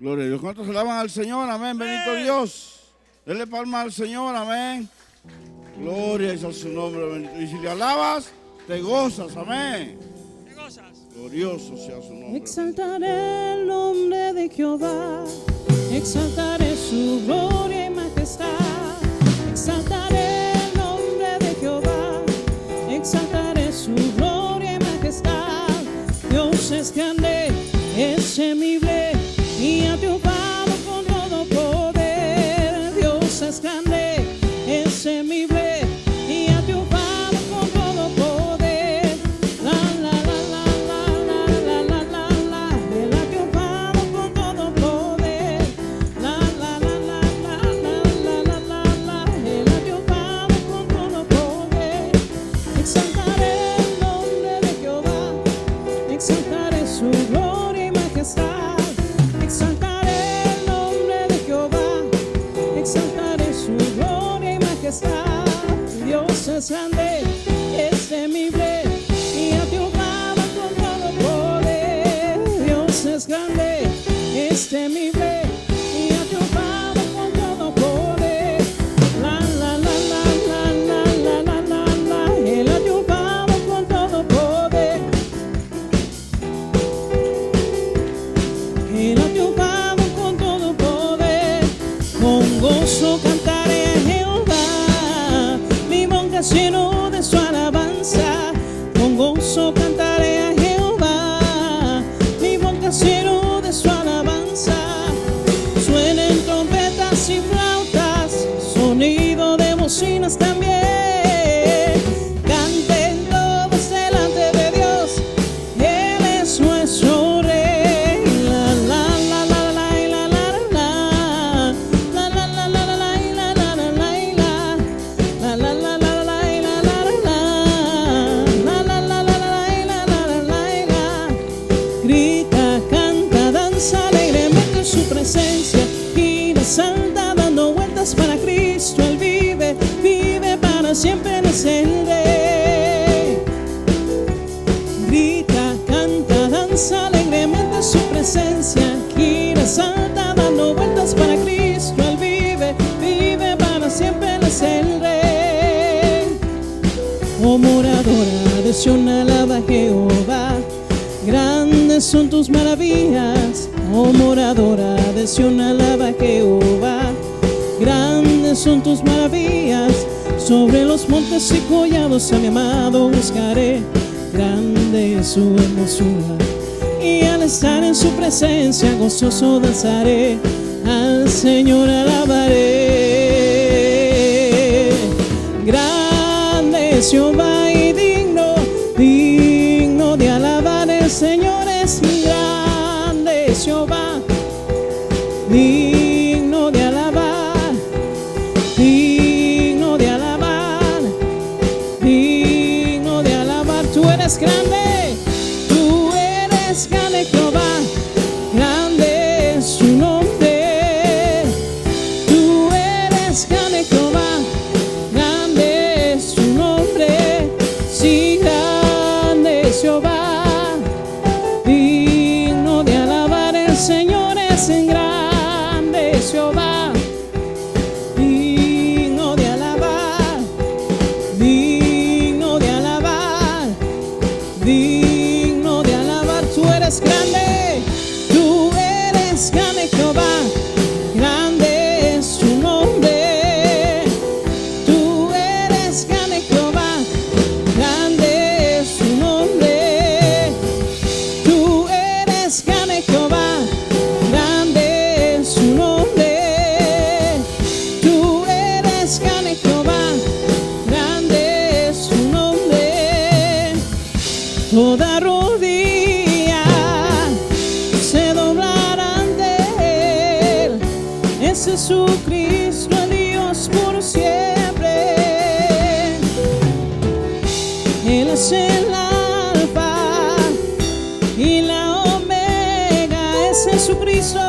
Gloria a Dios. ¿Cuántos alaban al Señor? Amén. Bendito Dios. Denle palma al Señor. Amén. Gloria es a su nombre. Bendito. Y si le alabas, te gozas. Amén. Te gozas. Glorioso sea su nombre. Exaltaré el nombre de Jehová. Exaltaré su gloria y majestad. Exaltaré el nombre de Jehová. Exaltaré su gloria y majestad. Dios es grande, es temible y ha triunfado con todo poder. Dios es grande, es temible y ha triunfado con todo poder. La la la la la la la la la. Él ha triunfado con todo poder. La la la la la la la la la. Él ha triunfado con todo poder. Exaltaré el nombre de Jehová. Exaltaré su gloria y majestad. Exaltaré el nombre de Jehová. Exaltaré su gloria y majestad. Dios es grande, es temible y ha triunfado con todo poder. Dios es grande, es temible y ha triunfado con todo poder. La la la la la la la la la. Él ha triunfado con todo poder. Él ha triunfado con todo poder. Con gozo cantaré a Jehová, mi boca lleno de su alabanza. Con gozo cantaré a Jehová, mi boca lleno de su alabanza. Suenen trompetas y flautas, sonido de bocinas también. Canten todos delante de Dios, Él es nuestro Rey. La la la la la la la la. La la la la la la la la la. La la la la la la la la. La la la la la la la la. Grita, canta, danza alegremente en su presencia. Gira, salta, dando vueltas para Cristo. Él vive, vive para siempre, Él es el Rey. Grita, canta, danza alegremente en su presencia. Gira, salta, dando vueltas para Cristo. Él vive, vive para siempre, Él es el Rey. Oh moradora de Sión, alaba a Jehová. Grandes son tus maravillas. Oh moradora de Sión, alaba a Jehová. Grandes son tus maravillas. Sobre los montes y collados a mi amado buscaré. Grande es su hermosura, y al estar en su presencia gozoso danzaré. Al Señor alabaré. Grande es Jehová y digno, digno de alabar. El Señor es grande, es Jehová, digno de alabar, digno de alabar, digno de alabar. Tú eres grande, tú eres grande, Jehová, grande es su nombre. Tú eres grande, Jehová, grande es su nombre. Sí, grande es Jehová, digno de alabar. El Señor es grande, es Jehová, digno de alabar, digno de alabar, digno de alabar. Tú eres grande, tú eres grande, Jehová, grande es su nombre. Tú eres grande, Jehová, grande es su nombre. Tú eres grande, Jehová, grande es su nombre. Tú eres grande, Jehová, grande es su nombre. Toda rodilla se doblará ante Él. Es Jesucristo, el Dios por siempre. Él es el Alfa y la Omega. Es Jesucristo,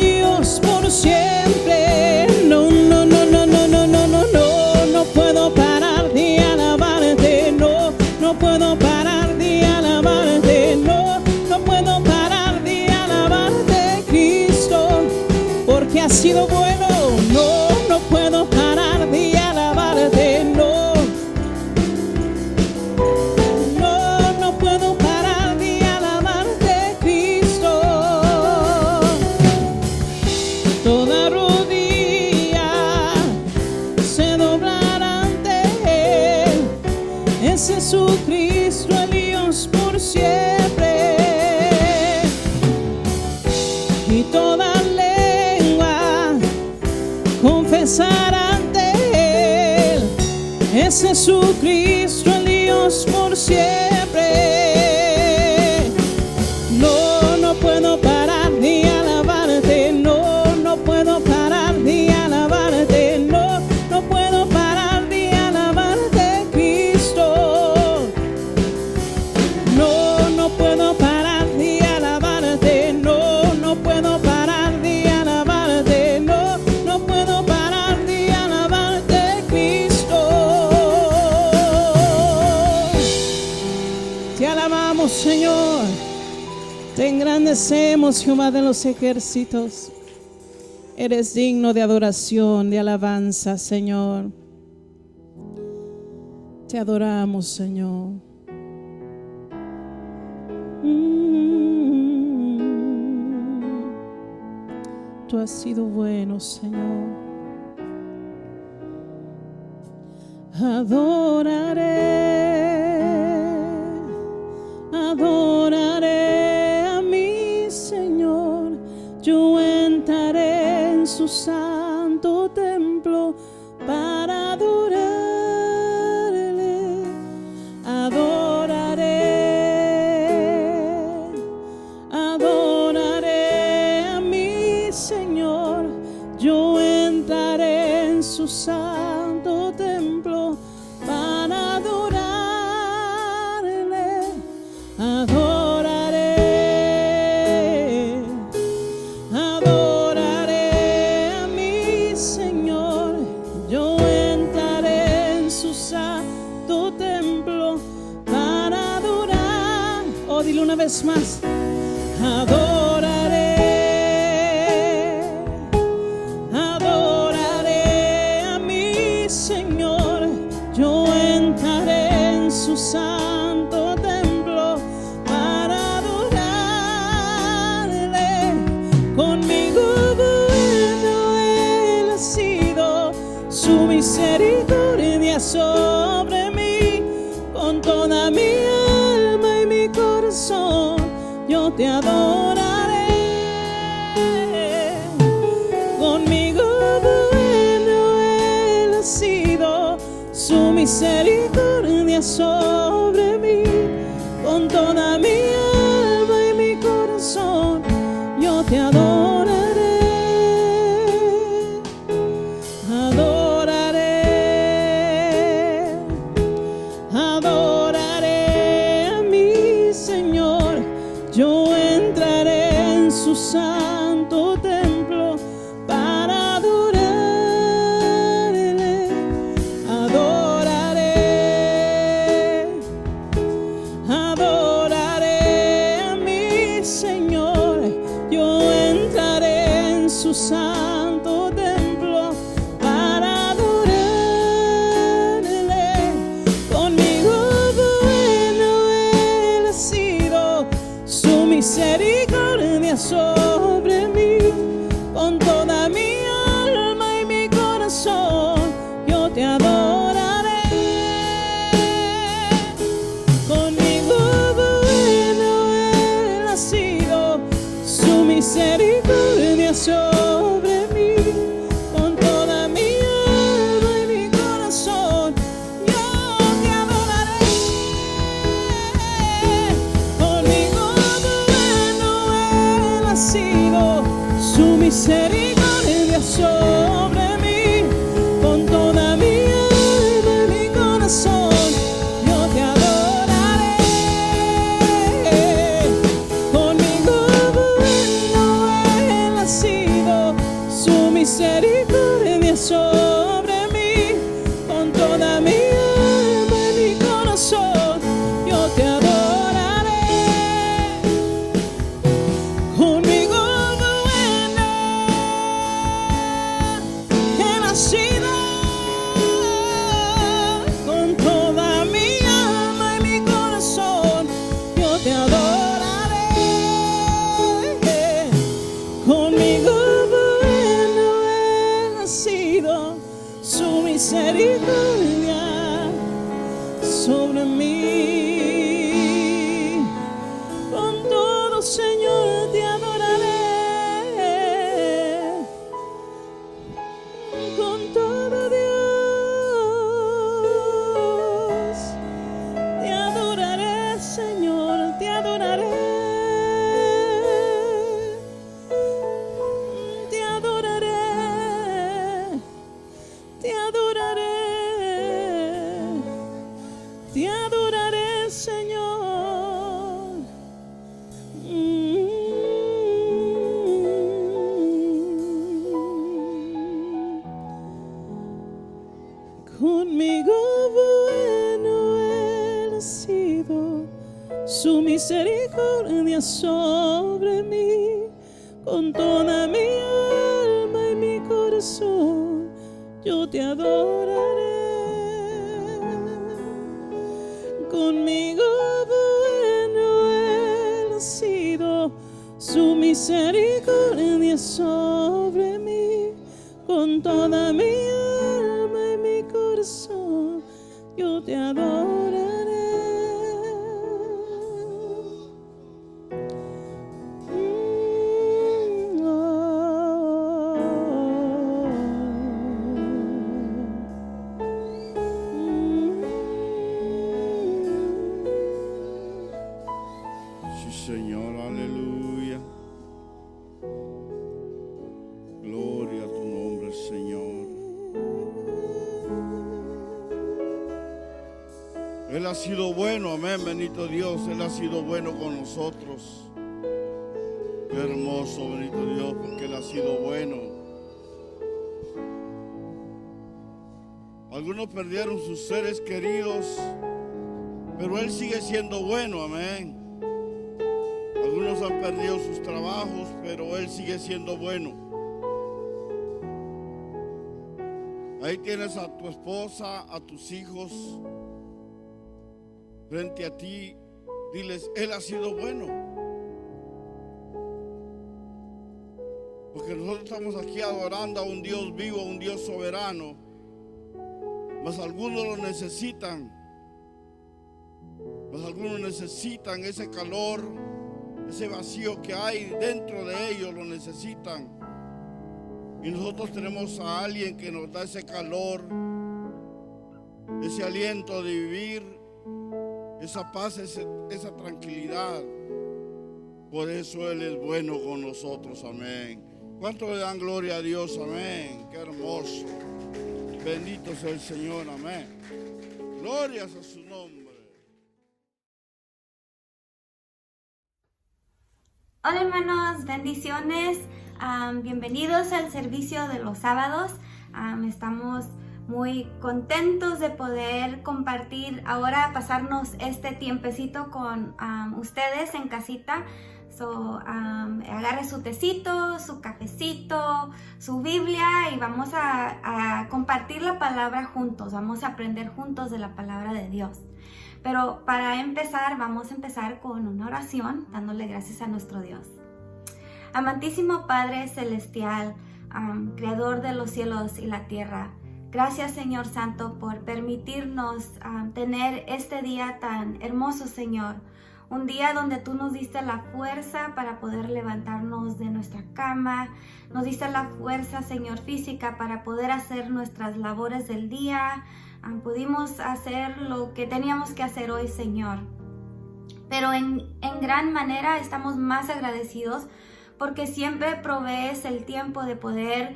Dios por siempre. No, no, no, no, no, no, no, no, no. No puedo parar de alabarte. No, no puedo parar de alabarte. No, no puedo parar de alabarte. sido bueno. No, no puedo parar de alabarte, no. No, no puedo parar de alabarte, Cristo. Toda rodilla se doblará ante Él. Es Jesucristo, el Dios por siempre. Y toda lengua confesará ante Él. Es Jesucristo, el Dios por siempre. No, no puedo parar de alabarte, no, no puedo parar de alabarte, no, no puedo parar de alabarte, Cristo. No, no puedo parar de alabarte, no, no puedo parar de alabarte, no, no puedo parar de alabarte, Cristo. Te alabamos, Señor. Te engrandecemos, Jehová de los ejércitos. Eres digno de adoración, de alabanza, Señor. Te adoramos, Señor. Tú has sido bueno, Señor. Adoraré a mi Señor. Yo entraré en su santo templo para adorarle. Adoraré a mi Señor. Yo entraré en su santo templo para adorarle. Adoraré a mi Señor. Yo entraré en su santo templo para adorar. Oh, dile una vez más. Adoraré a mi Señor. Yo entraré en su santo templo para adorarle. Conmigo bueno Él ha sido, su misericordia sobre mí. Con toda mi alma y mi corazón yo te adoraré. Conmigo bueno Él ha sido, su misericordia sobre mí. Con toda mi alma y mi corazón yo te adoraré. Adoraré a mi Señor. Yo entraré en su santo templo para adorarle. Adoraré a mi Señor. Yo entraré en su santo templo para adorarle. Conmigo bueno Él ha sido, su misericordia sobre mí. Con toda mi alma y mi corazón yo te adoraré. Conmigo bueno Él ha sido, su misericordia sobre mí. Con toda mi alma y mi corazón yo te adoraré. Conmigo bueno Él ha sido, su misericordia sobre mí. Con toda mi alma y mi corazón yo te adoraré. Conmigo bueno Él ha sido, su misericordia sobre mí. Con toda mi alma y mi corazón yo te adoraré. Conmigo bueno sobre mí. Con todo, Señor, te adoraré. Con todo, Dios, te adoraré, Señor, te adoraré. Te adoraré, te adoraré, te adoraré, Señor. Conmigo bueno Él ha sido, su misericordia sobre mí. Con toda mi alma y mi corazón yo te adoraré. Conmigo bueno Él ha sido, su misericordia sobre mí. Con toda mi alma y mi corazón yo te adoraré. Sí, Señor, aleluya. Gloria a tu nombre, Señor. Él ha sido bueno, amén, bendito Dios. Él ha sido bueno con nosotros. Qué hermoso, bendito Dios, porque Él ha sido bueno. Algunos perdieron sus seres queridos, pero Él sigue siendo bueno, amén. Algunos han perdido sus trabajos, pero Él sigue siendo bueno. Ahí tienes a tu esposa, a tus hijos frente a ti. Diles, Él ha sido bueno. Porque nosotros estamos aquí adorando a un Dios vivo, a un Dios soberano. Mas algunos lo necesitan. Mas algunos necesitan ese calor, ese vacío que hay dentro de ellos, lo necesitan. Y nosotros tenemos a alguien que nos da ese calor, ese aliento de vivir, esa paz, esa tranquilidad. Por eso Él es bueno con nosotros, amén. ¿Cuánto le dan gloria a Dios? Amén. Qué hermoso. Bendito sea el Señor, amén. Glorias a su nombre. Hola hermanos, bendiciones. Bienvenidos al servicio de los sábados. Estamos muy contentos de poder compartir ahora, pasarnos este tiempecito con ustedes en casita. Agarre su tecito, su cafecito, su Biblia y vamos a compartir la palabra juntos. Vamos a aprender juntos de la palabra de Dios. Pero para empezar, vamos a empezar con una oración, dándole gracias a nuestro Dios. Amantísimo Padre Celestial, Creador de los cielos y la tierra, gracias Señor Santo por permitirnos tener este día tan hermoso, Señor. Un día donde tú nos diste la fuerza para poder levantarnos de nuestra cama. Nos diste la fuerza, Señor, física para poder hacer nuestras labores del día. Pudimos hacer lo que teníamos que hacer hoy, Señor. Pero en gran manera estamos más agradecidos porque siempre provees el tiempo de poder,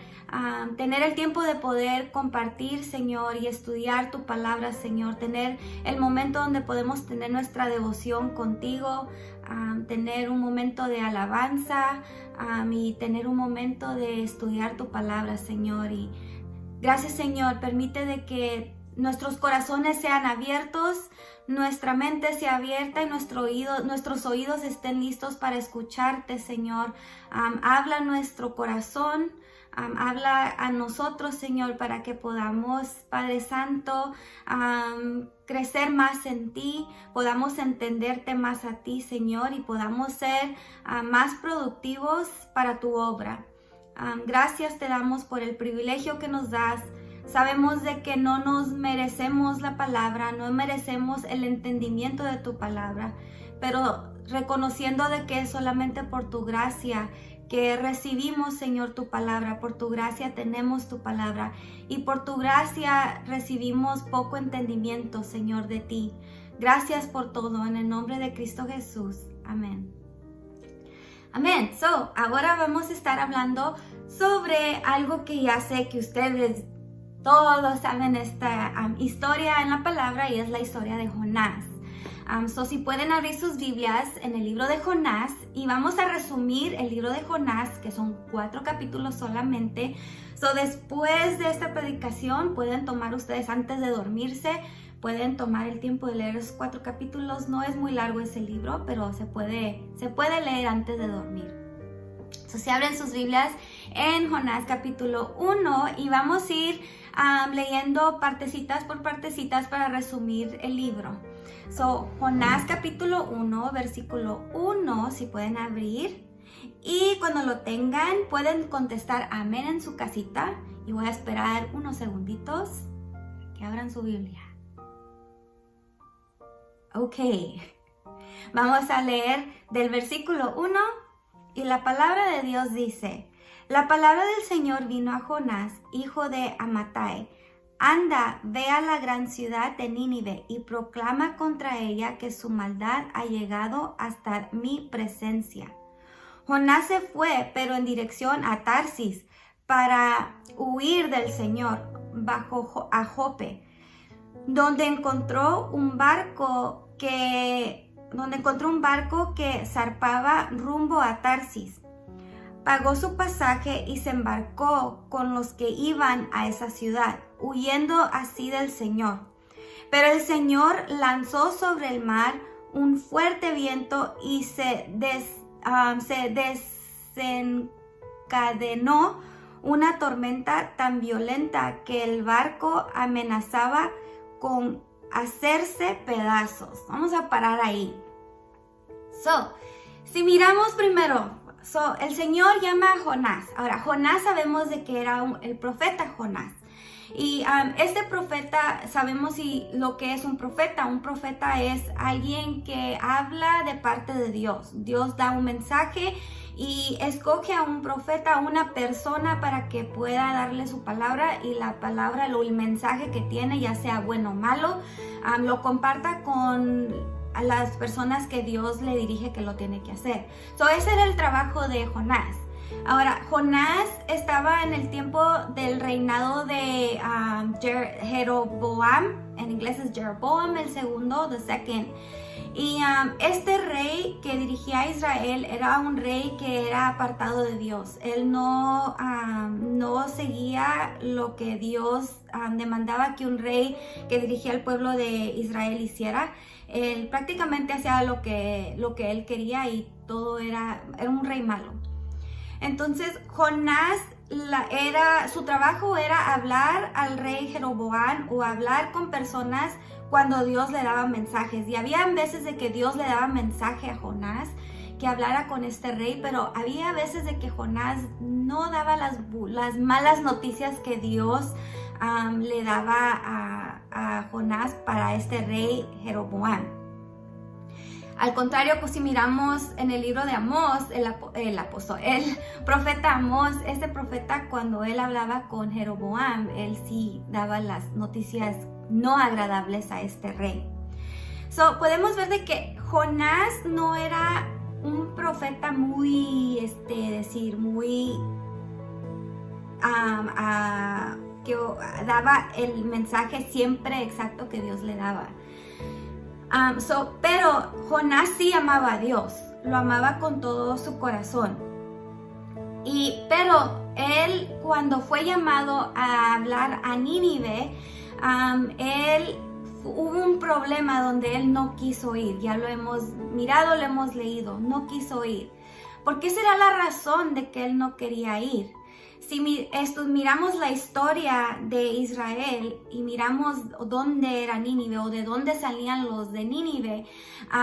tener el tiempo de poder compartir, Señor, y estudiar tu palabra, Señor. Tener el momento donde podemos tener nuestra devoción contigo, tener un momento de alabanza y tener un momento de estudiar tu palabra, Señor. Y gracias, Señor, permite de que nuestros corazones sean abiertos, nuestra mente sea abierta y nuestros oídos estén listos para escucharte, Señor. Habla a nuestro corazón, habla a nosotros, Señor, para que podamos, Padre Santo, crecer más en ti, podamos entenderte más a ti, Señor, y podamos ser más productivos para tu obra. Gracias te damos por el privilegio que nos das Sabemos de que no nos merecemos la palabra, no merecemos el entendimiento de tu palabra, pero reconociendo de que es solamente por tu gracia que recibimos, Señor, tu palabra. Por tu gracia tenemos tu palabra y por tu gracia recibimos poco entendimiento, Señor, de ti. Gracias por todo, en el nombre de Cristo Jesús. Amén. Amén. So, ahora vamos a estar hablando sobre algo que ya sé que ustedes todos saben esta historia en la palabra, y es la historia de Jonás. Si pueden abrir sus Biblias en el libro de Jonás, y vamos a resumir el libro de Jonás, que son 4 capítulos solamente. Después de esta predicación pueden tomar ustedes antes de dormirse, pueden tomar el tiempo de leer esos 4 capítulos. No es muy largo ese libro, pero se puede leer antes de dormir. Si abren sus Biblias en Jonás capítulo 1, y vamos a ir leyendo partecitas por partecitas para resumir el libro. Jonás capítulo 1, versículo 1, si pueden abrir, y cuando lo tengan pueden contestar amén en su casita, y voy a esperar unos segunditos que abran su Biblia. Ok, vamos a leer del versículo 1, y la palabra de Dios dice: la palabra del Señor vino a Jonás, hijo de Amittai. Anda, ve a la gran ciudad de Nínive y proclama contra ella que su maldad ha llegado hasta mi presencia. Jonás se fue, pero en dirección a Tarsis, para huir del Señor, bajo a Jope, donde encontró un barco que zarpaba rumbo a Tarsis. Pagó su pasaje y se embarcó con los que iban a esa ciudad, huyendo así del Señor. Pero el Señor lanzó sobre el mar un fuerte viento y se desencadenó una tormenta tan violenta que el barco amenazaba con hacerse pedazos. Vamos a parar ahí. Si miramos primero, el Señor llama a Jonás. Ahora, Jonás sabemos de que era el profeta Jonás. Y este profeta, sabemos lo que es un profeta. Un profeta es alguien que habla de parte de Dios. Dios da un mensaje y escoge a un profeta, a una persona, para que pueda darle su palabra, y la palabra, el mensaje que tiene, ya sea bueno o malo, lo comparta con a las personas que Dios le dirige que lo tiene que hacer. Ese era el trabajo de Jonás. Ahora, Jonás estaba en el tiempo del reinado de Jeroboam. En inglés es Jeroboam el segundo, the second. Y este rey que dirigía a Israel era un rey que era apartado de Dios. Él no seguía lo que Dios demandaba que un rey que dirigía al pueblo de Israel hiciera. Él prácticamente hacía lo que él quería, y todo era un rey malo. Entonces Jonás, su trabajo era hablar al rey Jeroboam, o hablar con personas cuando Dios le daba mensajes. Y había veces de que Dios le daba mensaje a Jonás que hablara con este rey, pero había veces de que Jonás no daba las malas noticias que Dios le daba a Jonás para este rey Jeroboam. Al contrario, pues si miramos en el libro de Amós, el profeta Amós, este profeta, cuando él hablaba con Jeroboam, él sí daba las noticias no agradables a este rey. Podemos ver de que Jonás no era un profeta muy, que daba el mensaje siempre exacto que Dios le daba. Pero Jonás sí amaba a Dios, lo amaba con todo su corazón. Pero él, cuando fue llamado a hablar a Nínive, hubo un problema donde él no quiso ir. Ya lo hemos mirado, lo hemos leído, no quiso ir. ¿Por qué será la razón de que él no quería ir? Si miramos la historia de Israel y miramos dónde era Nínive, o de dónde salían los de Nínive,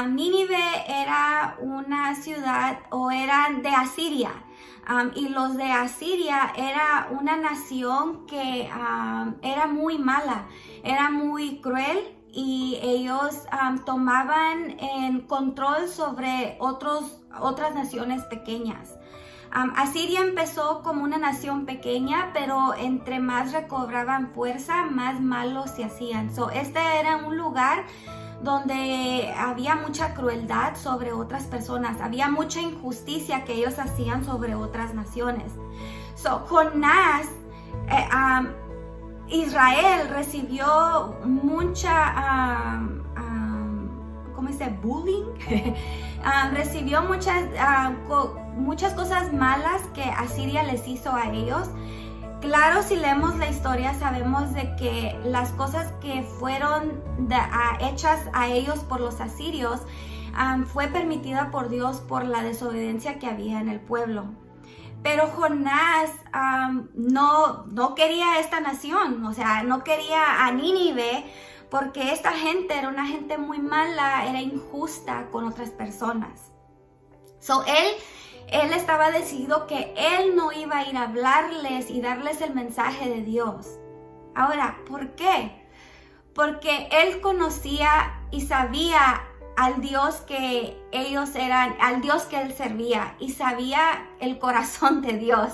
Nínive era una ciudad, o era de Asiria. Y los de Asiria era una nación que era muy mala, era muy cruel, y ellos tomaban en control sobre otras naciones pequeñas. Asiria empezó como una nación pequeña, pero entre más recobraban fuerza, más malos se hacían. Este era un lugar donde había mucha crueldad sobre otras personas, había mucha injusticia que ellos hacían sobre otras naciones. Jonás, Israel recibió mucha, ¿cómo se dice? Bullying. Recibió muchas cosas malas que Asiria les hizo a ellos. Claro, si leemos la historia sabemos de que las cosas que fueron hechas a ellos por los asirios fue permitida por Dios por la desobediencia que había en el pueblo. Pero Jonás no quería esta nación, o sea, no quería a Nínive, porque esta gente era una gente muy mala, era injusta con otras personas. Él estaba decidido que él no iba a ir a hablarles y darles el mensaje de Dios. Ahora, ¿por qué? Porque él conocía y sabía al Dios que ellos eran, al Dios que él servía, y sabía el corazón de Dios,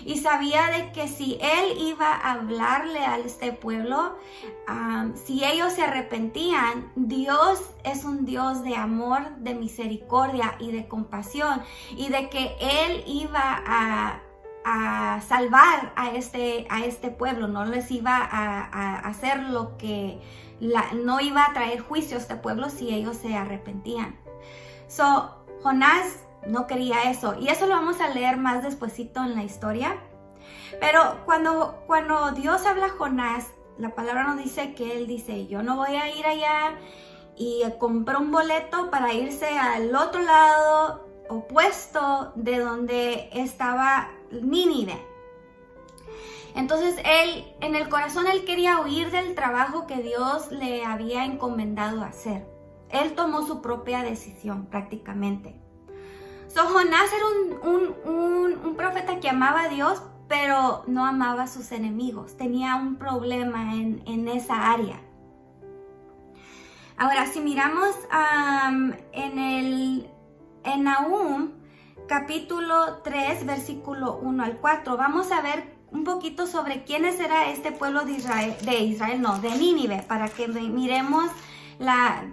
y sabía de que si él iba a hablarle a este pueblo, si ellos se arrepentían, Dios es un Dios de amor, de misericordia y de compasión, y de que él iba a salvar a este pueblo, no les iba a hacer lo que no iba a traer juicio a este pueblo si ellos se arrepentían. Jonás no quería eso, y eso lo vamos a leer más despuesito en la historia. Pero cuando Dios habla a Jonás, la palabra nos dice que él dice: yo no voy a ir allá, y compró un boleto para irse al otro lado opuesto de donde estaba Nínive. Entonces en el corazón él quería huir del trabajo que Dios le había encomendado hacer. Él tomó su propia decisión prácticamente. Jonás era un profeta que amaba a Dios, pero no amaba a sus enemigos. Tenía un problema en esa área. Ahora, si miramos en Nahum, capítulo 3, versículo 1 al 4, vamos a ver un poquito sobre quiénes era este pueblo de Nínive, para que miremos la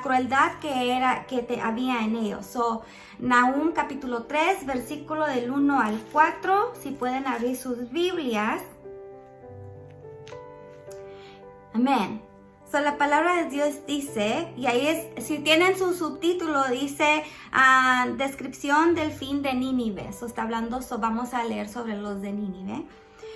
crueldad que había en ellos. Nahum capítulo 3, versículo del 1 al 4, si pueden abrir sus Biblias. Amén. La palabra de Dios dice, y ahí si tienen su subtítulo, dice descripción del fin de Nínive. Está hablando, vamos a leer sobre los de Nínive.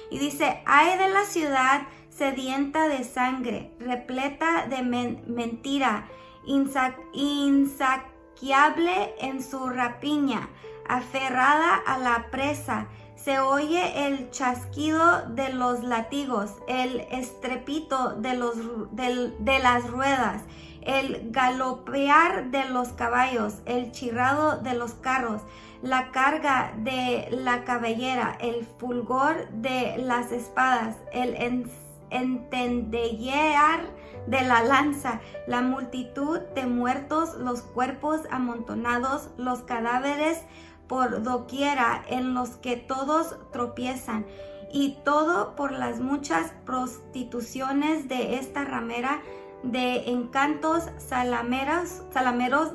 Y dice: ay de la ciudad sedienta de sangre, repleta de mentira, insaciable en su rapiña, aferrada a la presa. Se oye el chasquido de los látigos, el estrépito de las ruedas, el galopear de los caballos, el chirrado de los carros, la carga de la cabellera, el fulgor de las espadas, el entendellear de la lanza, la multitud de muertos, los cuerpos amontonados, los cadáveres por doquiera en los que todos tropiezan, y todo por las muchas prostituciones de esta ramera de encantos salameros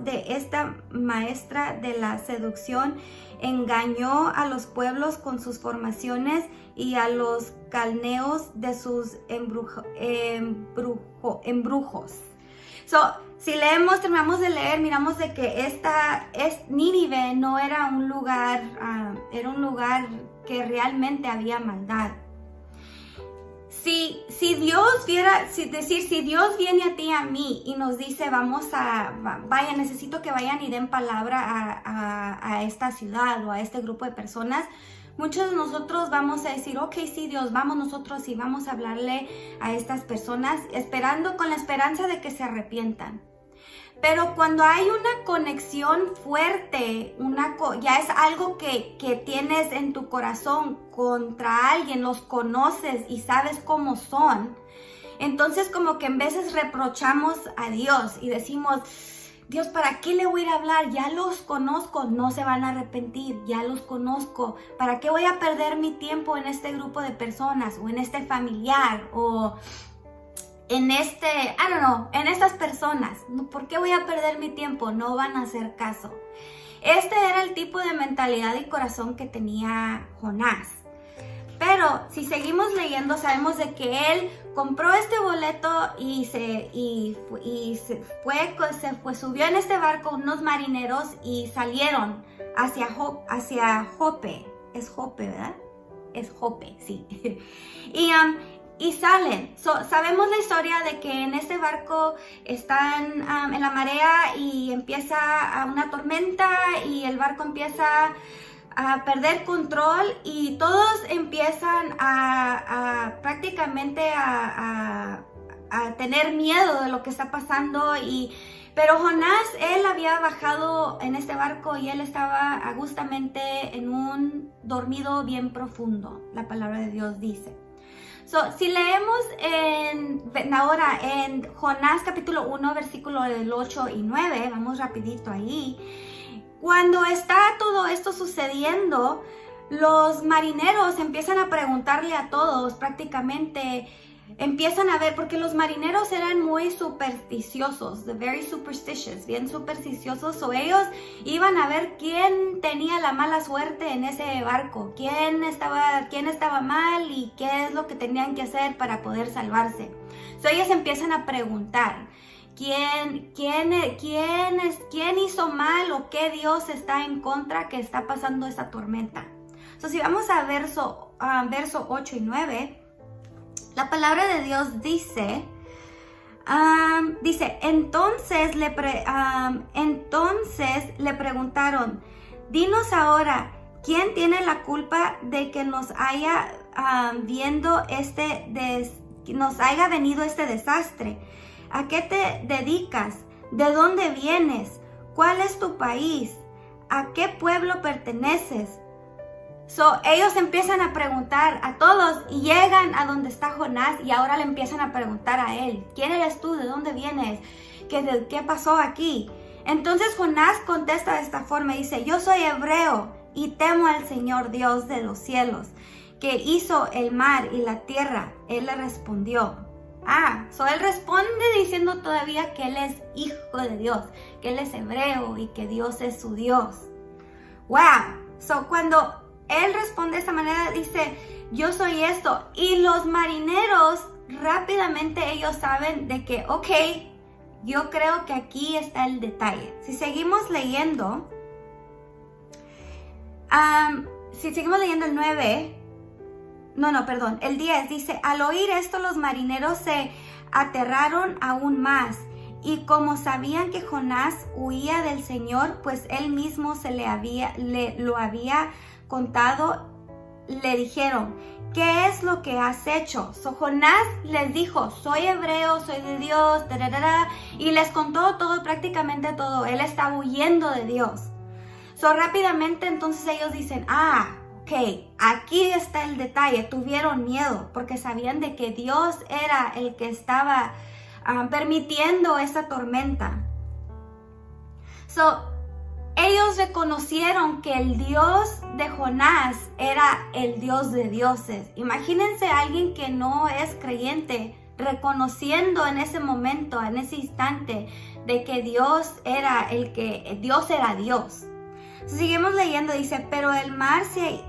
de esta maestra de la seducción. Engañó a los pueblos con sus formaciones y a los calneos de sus embrujos. Si terminamos de leer, miramos de que Nínive no era un lugar, era un lugar que realmente había maldad. Si Dios viene a ti y a mí y nos dice: vayan, necesito que vayan y den palabra a esta ciudad o a este grupo de personas, muchos de nosotros vamos a decir: ok, sí, Dios, vamos nosotros y vamos a hablarle a estas personas, con la esperanza de que se arrepientan. Pero cuando hay una conexión fuerte, ya es algo que tienes en tu corazón contra alguien, los conoces y sabes cómo son, entonces como que en veces reprochamos a Dios y decimos, Dios, ¿para qué le voy a ir a hablar? Ya los conozco, no se van a arrepentir, ya los conozco. ¿Para qué voy a perder mi tiempo en este grupo de personas o en este familiar o en en estas personas? ¿Por qué voy a perder mi tiempo? No van a hacer caso. Este era el tipo de mentalidad y corazón que tenía Jonás. Pero si seguimos leyendo, sabemos de que él compró este boleto y subió en este barco unos marineros y salieron hacia Jope. Es Jope, ¿verdad? Es Jope, sí. Y salen. Sabemos la historia de que en este barco están en la marea y empieza una tormenta y el barco empieza a perder control y todos empiezan prácticamente a tener miedo de lo que está pasando. Pero Jonás, él había bajado en este barco y él estaba agustamente en un dormido bien profundo, la palabra de Dios dice. Si leemos ahora en Jonás capítulo 1, versículo del 8 y 9, vamos rapidito ahí. Cuando está todo esto sucediendo, los marineros empiezan a preguntarle a todos, prácticamente empiezan a ver, porque los marineros eran muy supersticiosos, very superstitious, bien supersticiosos, o ellos iban a ver quién tenía la mala suerte en ese barco, quién estaba mal y qué es lo que tenían que hacer para poder salvarse. Ellos empiezan a preguntar, ¿quién hizo mal o qué Dios está en contra que está pasando esta tormenta? Si vamos a verso 8 y 9, la palabra de Dios dice, entonces le preguntaron, dinos ahora, ¿quién tiene la culpa de que nos haya venido este desastre? ¿A qué te dedicas? ¿De dónde vienes? ¿Cuál es tu país? ¿A qué pueblo perteneces? Ellos empiezan a preguntar a todos y llegan a donde está Jonás y ahora le empiezan a preguntar a él, ¿quién eres tú? ¿De dónde vienes? ¿Qué pasó aquí? Entonces Jonás contesta de esta forma, dice, yo soy hebreo y temo al Señor Dios de los cielos, que hizo el mar y la tierra. Él le respondió, él responde diciendo todavía que él es hijo de Dios, que él es hebreo y que Dios es su Dios. Wow. Cuando él responde de esta manera, dice, yo soy esto. Y los marineros rápidamente ellos saben de que, yo creo que aquí está el detalle. Si seguimos leyendo el 9, el 10 dice, al oír esto los marineros se aterraron aún más y como sabían que Jonás huía del Señor, pues él mismo lo había contado, le dijeron, ¿qué es lo que has hecho? Jonás les dijo, soy hebreo, soy de Dios, y les contó todo, prácticamente todo. Él estaba huyendo de Dios. Rápidamente entonces ellos dicen, aquí está el detalle. Tuvieron miedo porque sabían de que Dios era el que estaba permitiendo esta tormenta. Ellos reconocieron que el Dios de Jonás era el Dios de dioses. Imagínense a alguien que no es creyente reconociendo en ese momento, en ese instante, de que Dios era Dios. Seguimos leyendo, dice, pero el mar se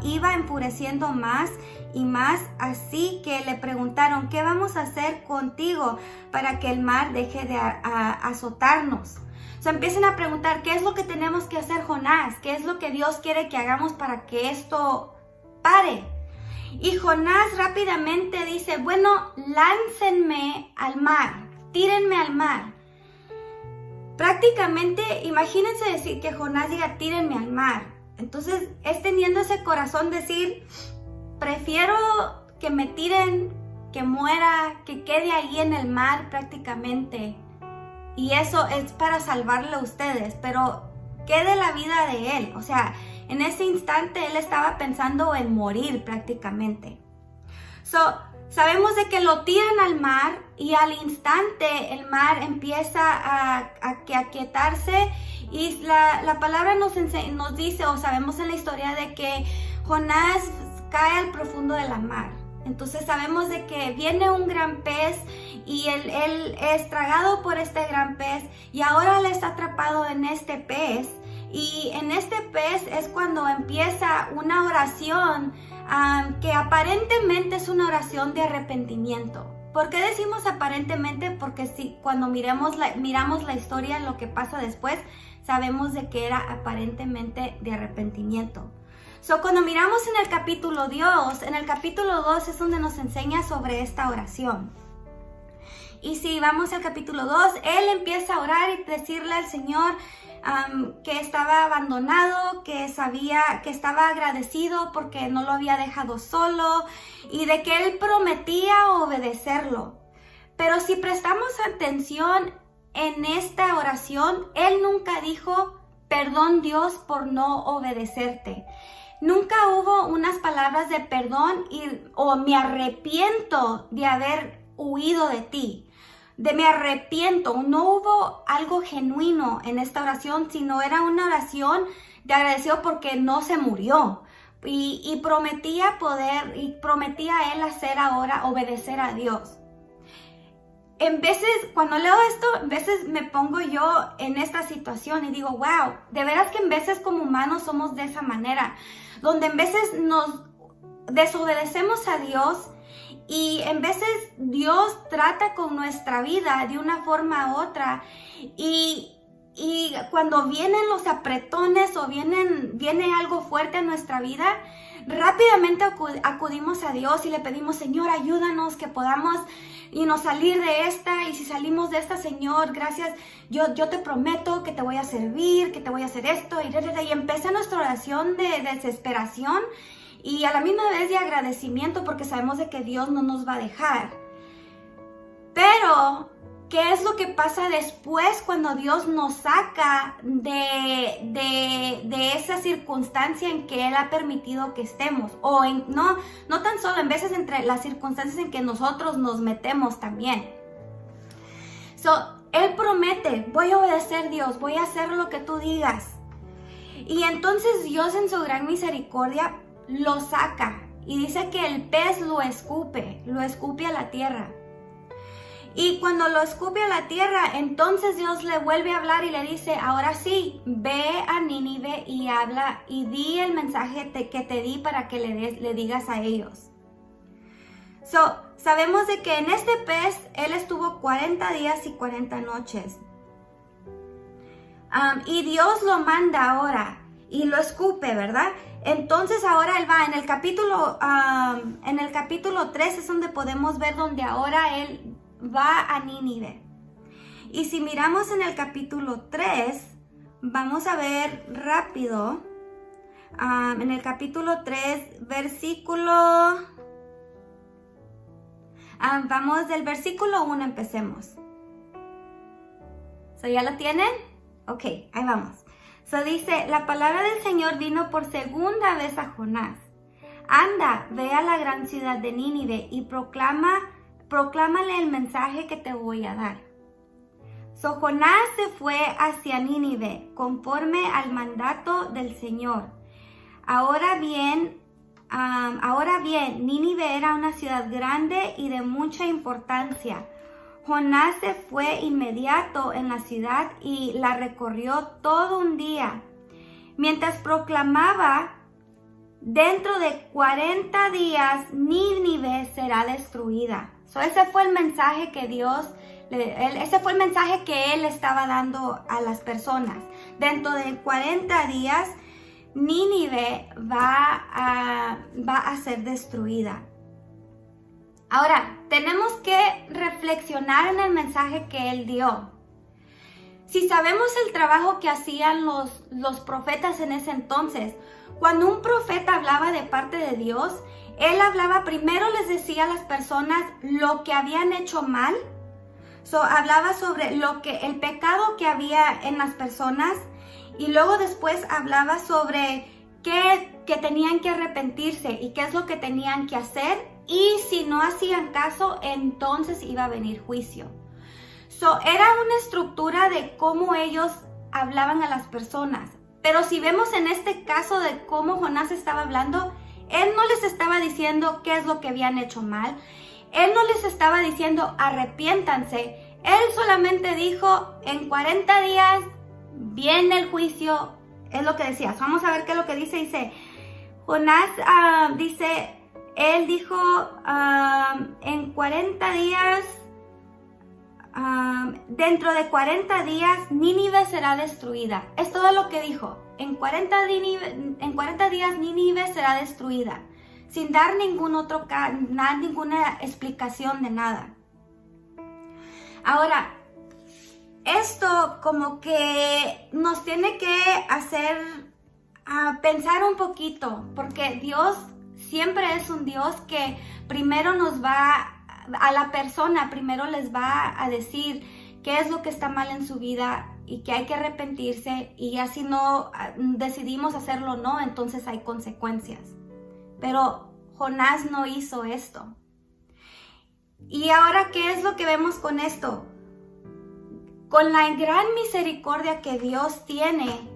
iba enfureciendo más y más, así que le preguntaron, ¿qué vamos a hacer contigo para que el mar deje de azotarnos? Empiezan a preguntar, ¿qué es lo que tenemos que hacer, Jonás? ¿Qué es lo que Dios quiere que hagamos para que esto pare? Y Jonás rápidamente dice, bueno, láncenme al mar, tírenme al mar. Prácticamente, imagínense decir que Jonás diga, tírenme al mar. Entonces, es teniendo ese corazón decir, prefiero que me tiren, que muera, que quede ahí en el mar prácticamente, y eso es para salvarle a ustedes, pero ¿qué de la vida de él? O sea, en ese instante él estaba pensando en morir prácticamente. Sabemos de que lo tiran al mar y al instante el mar empieza a aquietarse y la palabra nos dice, o sabemos en la historia, de que Jonás cae al profundo de la mar. Entonces sabemos de que viene un gran pez y él es tragado por este gran pez y ahora él está atrapado en este pez. Y en este pez es cuando empieza una oración que aparentemente es una oración de arrepentimiento. ¿Por qué decimos aparentemente? Porque cuando miramos la historia, lo que pasa después, sabemos de que era aparentemente de arrepentimiento. Cuando miramos en el capítulo 2 es donde nos enseña sobre esta oración. Y si vamos al capítulo 2, él empieza a orar y decirle al Señor que estaba abandonado, que estaba agradecido porque no lo había dejado solo y de que él prometía obedecerlo. Pero si prestamos atención en esta oración, él nunca dijo, perdón Dios por no obedecerte. Nunca hubo unas palabras de perdón o me arrepiento de haber huido de ti. Me arrepiento. No hubo algo genuino en esta oración, sino era una oración de agradecido porque no se murió. Y prometía él hacer ahora, obedecer a Dios. En veces, cuando leo esto, en veces me pongo yo en esta situación y digo, wow, de veras que en veces como humanos somos de esa manera, donde en veces nos desobedecemos a Dios y en veces Dios trata con nuestra vida de una forma u otra y cuando vienen los apretones o viene algo fuerte a nuestra vida, rápidamente acudimos a Dios y le pedimos, Señor, ayúdanos que podamos salir de esta, y si salimos de esta, Señor, gracias, yo te prometo que te voy a servir, que te voy a hacer esto, y empieza nuestra oración de desesperación y a la misma vez de agradecimiento porque sabemos de que Dios no nos va a dejar. Pero ¿qué es lo que pasa después cuando Dios nos saca de esa circunstancia en que Él ha permitido que estemos? O no tan solo, en veces entre las circunstancias en que nosotros nos metemos también. Él promete, voy a obedecer Dios, voy a hacer lo que tú digas. Y entonces Dios en su gran misericordia lo saca. Y dice que el pez lo escupe a la tierra. Y cuando lo escupe a la tierra, entonces Dios le vuelve a hablar y le dice, ahora sí, ve a Nínive y habla y di el mensaje que te di para que le digas a ellos. Sabemos de que en este pez él estuvo 40 días y 40 noches. Y Dios lo manda ahora y lo escupe, ¿verdad? Entonces ahora él va en el capítulo 3 es donde podemos ver donde ahora él va a Nínive. Y si miramos en el capítulo 3, vamos a ver rápido, en el capítulo 3, vamos del versículo 1, empecemos. ¿Ya lo tienen? Ok, ahí vamos. Dice, la palabra del Señor vino por segunda vez a Jonás. Anda, ve a la gran ciudad de Nínive y proclámale el mensaje que te voy a dar. Jonás se fue hacia Nínive conforme al mandato del Señor. Ahora bien, Nínive era una ciudad grande y de mucha importancia. Jonás se fue inmediato en la ciudad y la recorrió todo un día. Mientras proclamaba, dentro de 40 días Nínive será destruida. Ese fue el mensaje que él estaba dando a las personas. Dentro de 40 días Nínive va a ser destruida. Ahora, tenemos que reflexionar en el mensaje que él dio. Si sabemos el trabajo que hacían los profetas en ese entonces, cuando un profeta hablaba de parte de Dios, él hablaba primero, les decía a las personas lo que habían hecho mal. Hablaba sobre el pecado que había en las personas, y luego después hablaba sobre que tenían que arrepentirse y qué es lo que tenían que hacer, y si no hacían caso, entonces iba a venir juicio. Era una estructura de cómo ellos hablaban a las personas. Pero si vemos en este caso de cómo Jonás estaba hablando, él no les estaba diciendo qué es lo que habían hecho mal. Él no les estaba diciendo arrepiéntanse. Él solamente dijo, en 40 días viene el juicio. Es lo que decía. Vamos a ver qué es lo que dice. Dice, Jonás él dijo, en 40 días, dentro de 40 días Nínive será destruida. Es todo lo que dijo. En 40 días Nínive será destruida, sin dar ninguna explicación de nada. Ahora, esto como que nos tiene que hacer pensar un poquito, porque Dios siempre es un Dios que primero nos va a la persona, primero les va a decir qué es lo que está mal en su vida y que hay que arrepentirse, y ya si no decidimos hacerlo o no, entonces hay consecuencias. Pero Jonás no hizo esto. Y ahora, ¿qué es lo que vemos con esto? Con la gran misericordia que Dios tiene,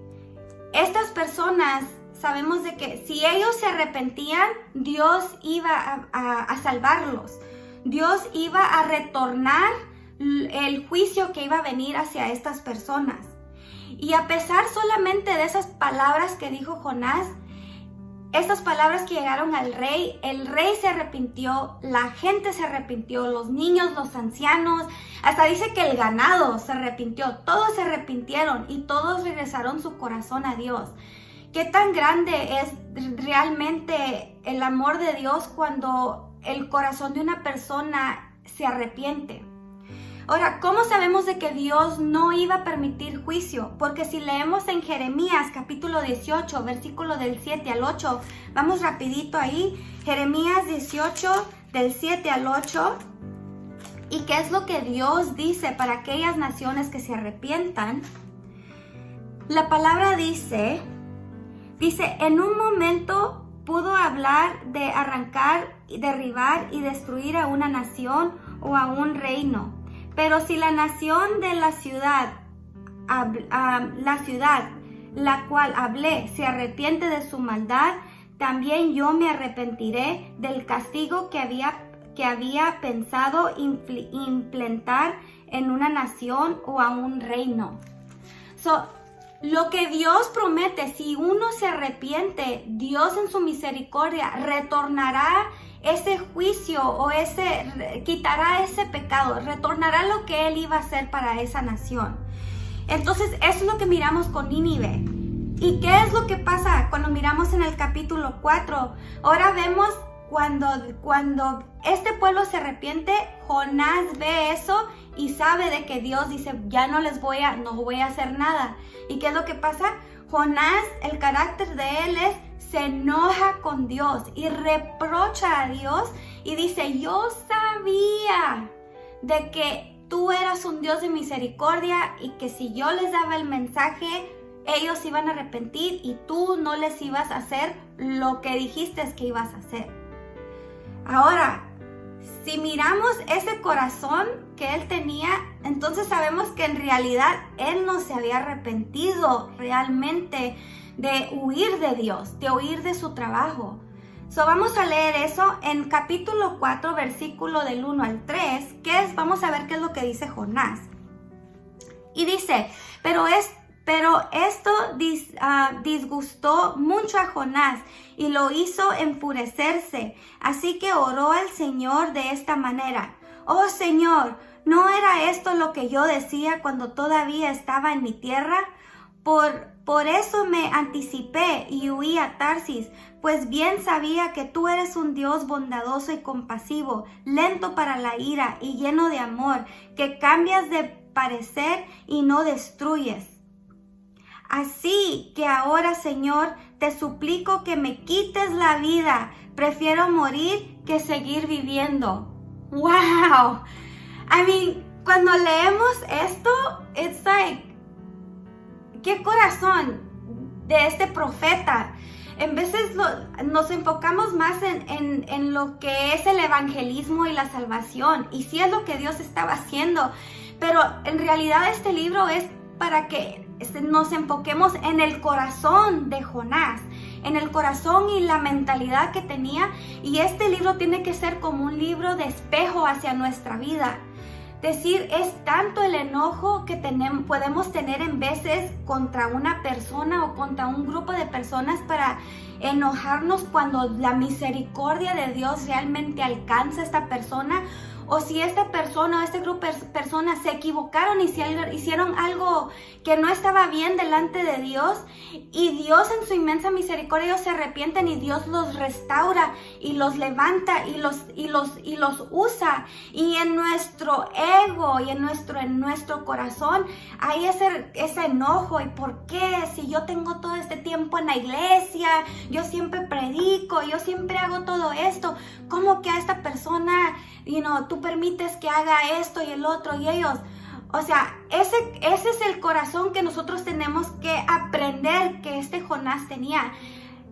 estas personas, sabemos de que si ellos se arrepentían, Dios iba a salvarlos. Dios iba a retornar el juicio que iba a venir hacia estas personas. Y a pesar solamente de esas palabras que dijo Jonás, estas palabras que llegaron al rey, el rey se arrepintió, la gente se arrepintió, los niños, los ancianos, hasta dice que el ganado se arrepintió, todos se arrepintieron y todos regresaron su corazón a Dios. ¿Qué tan grande es realmente el amor de Dios cuando el corazón de una persona se arrepiente? Ahora, ¿cómo sabemos de que Dios no iba a permitir juicio? Porque si leemos en Jeremías capítulo 18, versículo del 7 al 8, vamos rapidito ahí, Jeremías 18 del 7 al 8, ¿y qué es lo que Dios dice para aquellas naciones que se arrepientan? La palabra dice, en un momento pudo hablar de arrancar, derribar y destruir a una nación o a un reino. Pero si la nación de la ciudad, la cual hablé, se arrepiente de su maldad, también yo me arrepentiré del castigo que había pensado implementar en una nación o a un reino. Lo que Dios promete, si uno se arrepiente, Dios en su misericordia retornará ese juicio o quitará ese pecado, retornará lo que Él iba a hacer para esa nación. Entonces, eso es lo que miramos con Nínive. ¿Y qué es lo que pasa cuando miramos en el capítulo 4? Ahora vemos cuando este pueblo se arrepiente, Jonás ve eso y sabe de que Dios dice, ya no voy a hacer nada. ¿Y qué es lo que pasa? Jonás, el carácter de él se enoja con Dios y reprocha a Dios y dice, yo sabía de que tú eras un Dios de misericordia y que si yo les daba el mensaje, ellos iban a arrepentir y tú no les ibas a hacer lo que dijiste que ibas a hacer. Ahora, si miramos ese corazón que él tenía, entonces sabemos que en realidad él no se había arrepentido realmente de huir de Dios, de huir de su trabajo. Vamos a leer eso en capítulo 4, versículo del 1 al 3, vamos a ver qué es lo que dice Jonás. Y dice, pero esto disgustó mucho a Jonás y lo hizo enfurecerse. Así que oró al Señor de esta manera. Oh Señor, ¿no era esto lo que yo decía cuando todavía estaba en mi tierra? Por eso me anticipé y huí a Tarsis, pues bien sabía que tú eres un Dios bondadoso y compasivo, lento para la ira y lleno de amor, que cambias de parecer y no destruyes. Así que ahora, Señor, te suplico que me quites la vida. Prefiero morir que seguir viviendo. ¡Wow! cuando leemos esto, it's like, ¿qué corazón de este profeta? En veces nos enfocamos más en lo que es el evangelismo y la salvación, y sí es lo que Dios estaba haciendo, pero en realidad este libro es para que nos enfoquemos en el corazón de Jonás, en el corazón y la mentalidad que tenía, y este libro tiene que ser como un libro de espejo hacia nuestra vida. Decir, es tanto el enojo que podemos tener en veces contra una persona o contra un grupo de personas para enojarnos cuando la misericordia de Dios realmente alcanza a esta persona, o si esta persona o este grupo de personas se equivocaron y hicieron algo que no estaba bien delante de Dios, y Dios en su inmensa misericordia ellos se arrepienten y Dios los restaura y los levanta y los usa, y en nuestro ego y en nuestro corazón hay ese enojo. ¿Y por qué? Si yo tengo todo este tiempo en la iglesia, yo siempre predico, yo siempre hago todo esto, ¿cómo que a esta persona, tú permites que haga esto y el otro? Y ellos, o sea, ese es el corazón que nosotros tenemos que aprender que este Jonás tenía.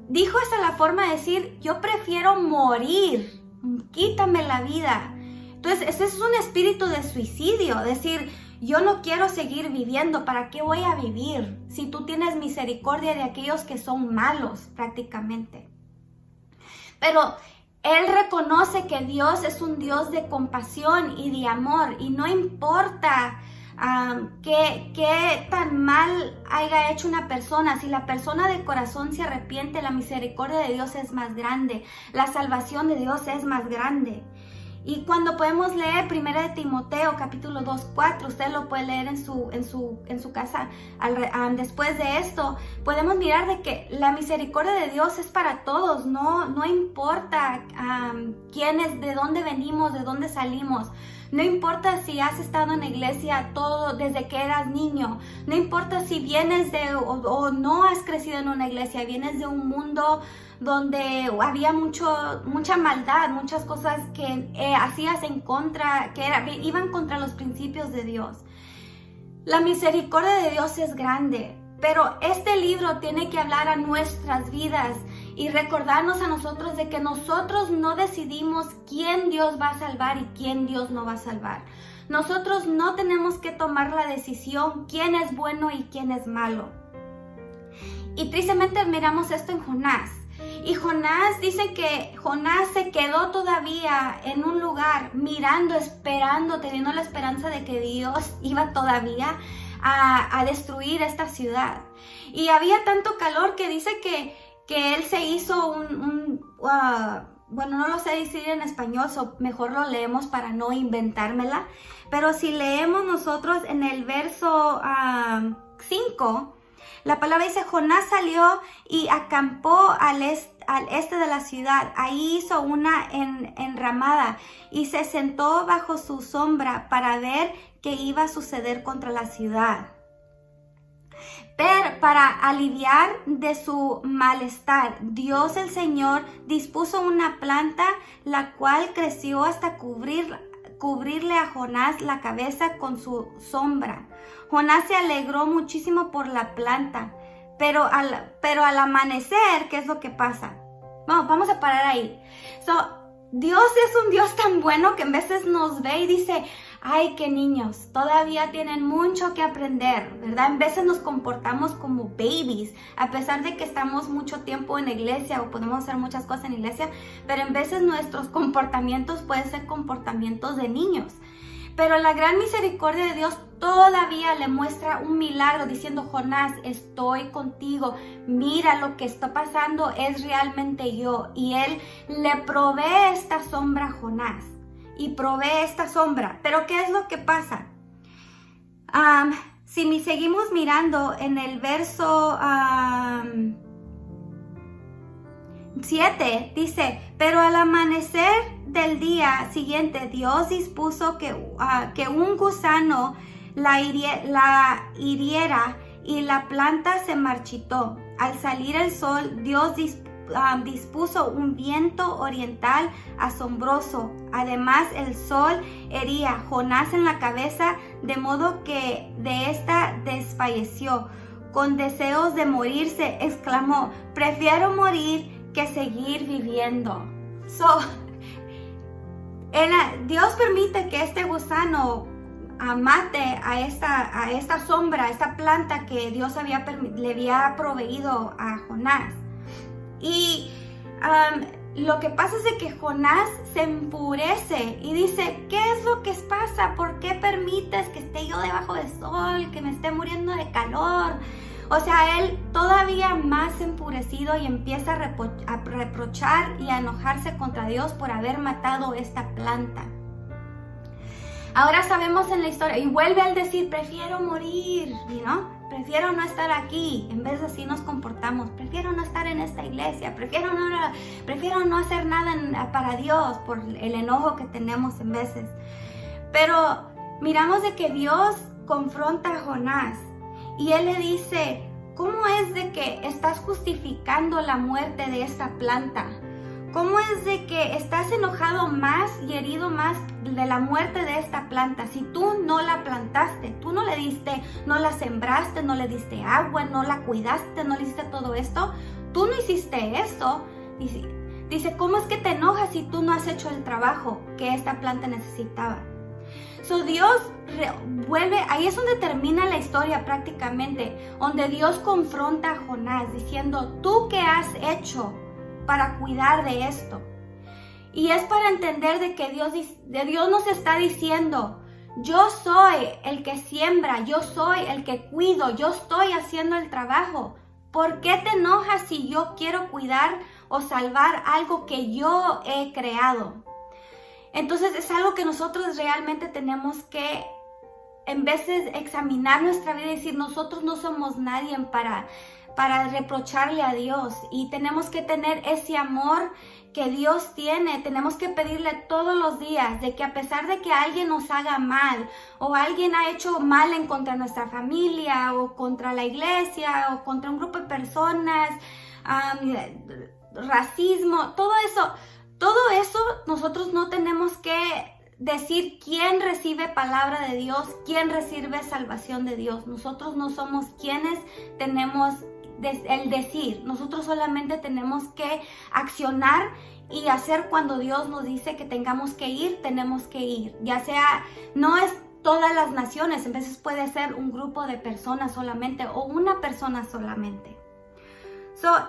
Dijo esa la forma de decir, yo prefiero morir, quítame la vida. Entonces, ese es un espíritu de suicidio, decir, yo no quiero seguir viviendo, ¿para qué voy a vivir? Si tú tienes misericordia de aquellos que son malos, prácticamente. Pero él reconoce que Dios es un Dios de compasión y de amor, y no importa qué tan mal haya hecho una persona. Si la persona de corazón se arrepiente, la misericordia de Dios es más grande, la salvación de Dios es más grande. Y cuando podemos leer 1 de Timoteo capítulo 2:4, usted lo puede leer en su casa después de esto, podemos mirar de que la misericordia de Dios es para todos, no importa quiénes, de dónde venimos, de dónde salimos. No importa si has estado en la iglesia desde que eras niño. No importa si vienes o no has crecido en una iglesia, vienes de un mundo donde había mucha maldad, muchas cosas que hacías en contra, iban contra los principios de Dios. La misericordia de Dios es grande, pero este libro tiene que hablar a nuestras vidas y recordarnos a nosotros de que nosotros no decidimos quién Dios va a salvar y quién Dios no va a salvar. Nosotros no tenemos que tomar la decisión quién es bueno y quién es malo. Y tristemente miramos esto en Jonás. Y Jonás dice que Jonás se quedó todavía en un lugar mirando, esperando, teniendo la esperanza de que Dios iba todavía a destruir esta ciudad. Y había tanto calor que dice que él se hizo bueno, no lo sé decir en español, mejor lo leemos para no inventármela. Pero si leemos nosotros en el verso 5, la palabra dice, Jonás salió y acampó al este de la ciudad. Ahí hizo una enramada y se sentó bajo su sombra para ver qué iba a suceder contra la ciudad. Pero para aliviar de su malestar, Dios el Señor dispuso una planta, la cual creció hasta cubrirle a Jonás la cabeza con su sombra. Jonás se alegró muchísimo por la planta, pero al amanecer, ¿qué es lo que pasa? Vamos a parar ahí. Dios es un Dios tan bueno que en veces nos ve y dice, ay, qué niños, todavía tienen mucho que aprender, ¿verdad? En veces nos comportamos como babies, a pesar de que estamos mucho tiempo en la iglesia o podemos hacer muchas cosas en la iglesia, pero en veces nuestros comportamientos pueden ser comportamientos de niños. Pero la gran misericordia de Dios todavía le muestra un milagro diciendo, Jonás, estoy contigo, mira lo que está pasando, es realmente yo. Y él le provee esta sombra a Jonás. Y provee esta sombra. Pero ¿qué es lo que pasa? Si seguimos mirando en el verso 7, dice, pero al amanecer del día siguiente, Dios dispuso que un gusano la hiriera y la planta se marchitó. Al salir el sol, Dios dispuso un viento oriental asombroso. Además, el sol hería a Jonás en la cabeza, de modo que de esta desfalleció. Con deseos de morirse, exclamó: prefiero morir que seguir viviendo. Dios permite que este gusano mate a esta sombra, a esta planta que Dios le había proveído a Jonás. Y lo que pasa es de que Jonás se enfurece y dice: ¿qué es lo que pasa? ¿Por qué permites que esté yo debajo del sol, que me esté muriendo de calor? O sea, él todavía más enfurecido y empieza a reprochar y a enojarse contra Dios por haber matado esta planta. Ahora sabemos en la historia, y vuelve al decir: prefiero morir, ¿no? Prefiero no estar aquí. En vez de así nos comportamos: prefiero no estar en esta iglesia, prefiero no hacer nada para Dios, por el enojo que tenemos en veces. Pero miramos de que Dios confronta a Jonás y él le dice: ¿cómo es de que estás justificando la muerte de esta planta? ¿Cómo es de que estás enojado más y herido más de la muerte de esta planta? Si tú no la plantaste, tú no le diste, no la sembraste, no le diste agua, no la cuidaste, no le hiciste todo esto, tú no hiciste esto. Dice, ¿cómo es que te enojas si tú no has hecho el trabajo que esta planta necesitaba? Dios vuelve, ahí es donde termina la historia prácticamente, donde Dios confronta a Jonás diciendo: ¿tú qué has hecho para cuidar de esto? Y es para entender de que Dios nos está diciendo: yo soy el que siembra, yo soy el que cuido, yo estoy haciendo el trabajo. ¿Por qué te enojas si yo quiero cuidar o salvar algo que yo he creado? Entonces es algo que nosotros realmente tenemos que, en vez de examinar nuestra vida y decir: nosotros no somos nadie para reprocharle a Dios, y tenemos que tener ese amor que Dios tiene. Tenemos que pedirle todos los días de que, a pesar de que alguien nos haga mal, o alguien ha hecho mal en contra de nuestra familia, o contra la iglesia, o contra un grupo de personas, racismo, todo eso nosotros no tenemos que decir quién recibe palabra de Dios, quién recibe salvación de Dios. Nosotros no somos quienes tenemos el decir. Nosotros solamente tenemos que accionar y hacer cuando Dios nos dice que tengamos que ir, tenemos que ir. Ya sea, no es todas las naciones, a veces puede ser un grupo de personas solamente o una persona solamente.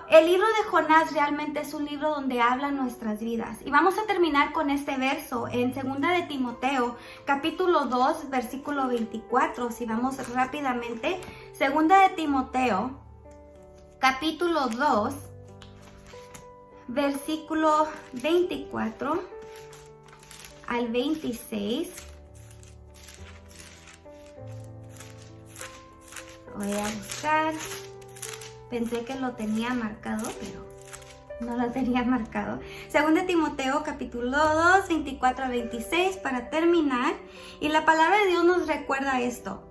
El libro de Jonás realmente es un libro donde habla nuestras vidas. Y vamos a terminar con este verso en 2 de Timoteo, capítulo 2, versículo 24. Si vamos rápidamente, 2 de Timoteo, capítulo 2, versículo 24 al 26. Voy a buscar. Pensé que lo tenía marcado, pero no lo tenía marcado. 2 de Timoteo, capítulo 2, 24 a 26, para terminar. Y la palabra de Dios nos recuerda esto.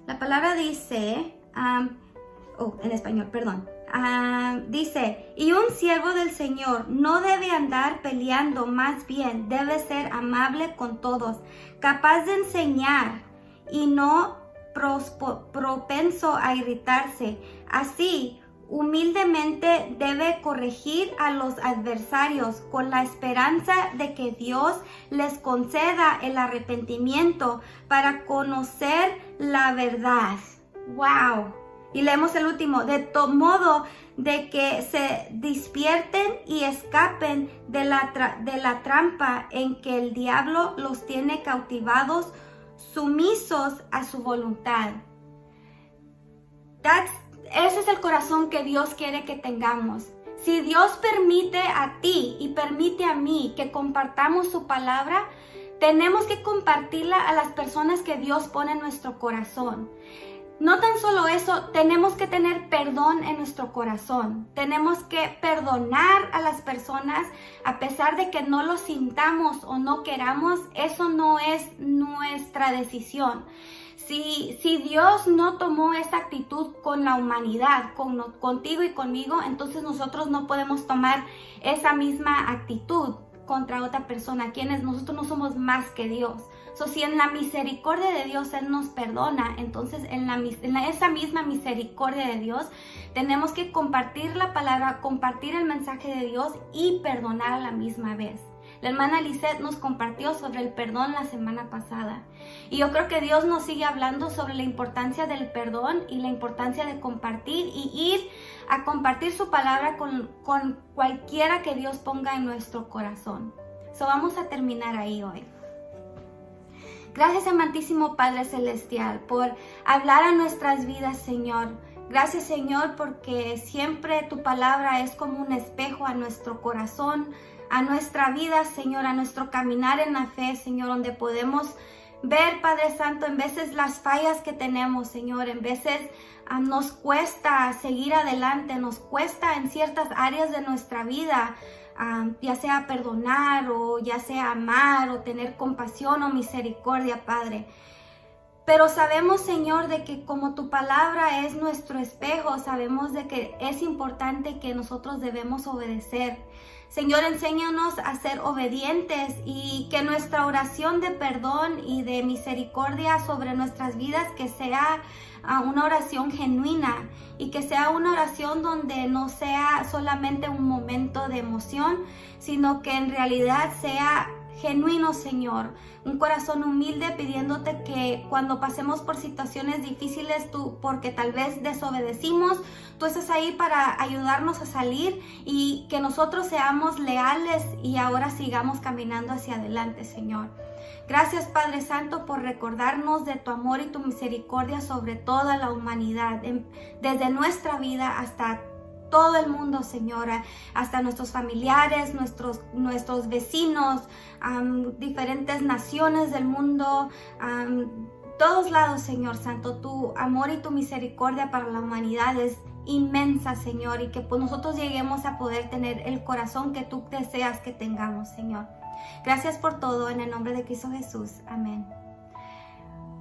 La palabra dice, en español, perdón. Dice: y un siervo del Señor no debe andar peleando, más bien debe ser amable con todos, capaz de enseñar y no propenso a irritarse. Así, humildemente debe corregir a los adversarios con la esperanza de que Dios les conceda el arrepentimiento para conocer la verdad. ¡Wow! Y leemos el último: de modo de que se despierten y escapen de la trampa en que el diablo los tiene cautivados, sumisos a su voluntad. Ese es el corazón que Dios quiere que tengamos. Si Dios permite a ti y permite a mí que compartamos su palabra, tenemos que compartirla a las personas que Dios pone en nuestro corazón. No tan solo eso, tenemos que tener perdón en nuestro corazón. Tenemos que perdonar a las personas a pesar de que no lo sintamos o no queramos. Eso no es nuestra decisión. Si Dios no tomó esa actitud con la humanidad, contigo y conmigo, entonces nosotros no podemos tomar esa misma actitud contra otra persona. Nosotros no somos más que Dios. Si en la misericordia de Dios Él nos perdona, entonces en esa misma misericordia de Dios tenemos que compartir la palabra, compartir el mensaje de Dios y perdonar a la misma vez. La hermana Lisette nos compartió sobre el perdón la semana pasada. Y yo creo que Dios nos sigue hablando sobre la importancia del perdón y la importancia de compartir y ir a compartir su palabra con cualquiera que Dios ponga en nuestro corazón. Vamos a terminar ahí hoy. Gracias, amantísimo Padre Celestial, por hablar a nuestras vidas, Señor. Gracias, Señor, porque siempre tu palabra es como un espejo a nuestro corazón, a nuestra vida, Señor, a nuestro caminar en la fe, Señor, donde podemos ver, Padre Santo, en veces las fallas que tenemos, Señor, en veces nos cuesta seguir adelante, nos cuesta en ciertas áreas de nuestra vida, ya sea perdonar o ya sea amar o tener compasión o misericordia, Padre. Pero sabemos, Señor, de que como tu palabra es nuestro espejo, sabemos de que es importante que nosotros debemos obedecer. Señor, enséñanos a ser obedientes y que nuestra oración de perdón y de misericordia sobre nuestras vidas que sea una oración genuina y que sea una oración donde no sea solamente un momento de emoción, sino que en realidad sea genuino, Señor, un corazón humilde pidiéndote que cuando pasemos por situaciones difíciles, porque tal vez desobedecimos, tú estás ahí para ayudarnos a salir y que nosotros seamos leales y ahora sigamos caminando hacia adelante, Señor. Gracias, Padre Santo, por recordarnos de tu amor y tu misericordia sobre toda la humanidad, desde nuestra vida hasta todo el mundo, Señora, hasta nuestros familiares, nuestros vecinos, diferentes naciones del mundo, todos lados, Señor Santo. Tu amor y tu misericordia para la humanidad es inmensa, Señor, y que pues nosotros lleguemos a poder tener el corazón que tú deseas que tengamos, Señor. Gracias por todo, en el nombre de Cristo Jesús. Amén.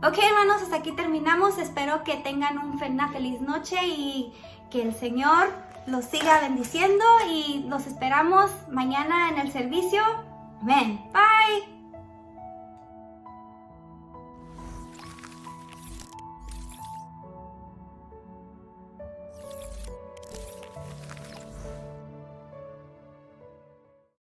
Ok, hermanos, hasta aquí terminamos. Espero que tengan una feliz noche y que el Señor los siga bendiciendo y los esperamos mañana en el servicio. Amén. Bye.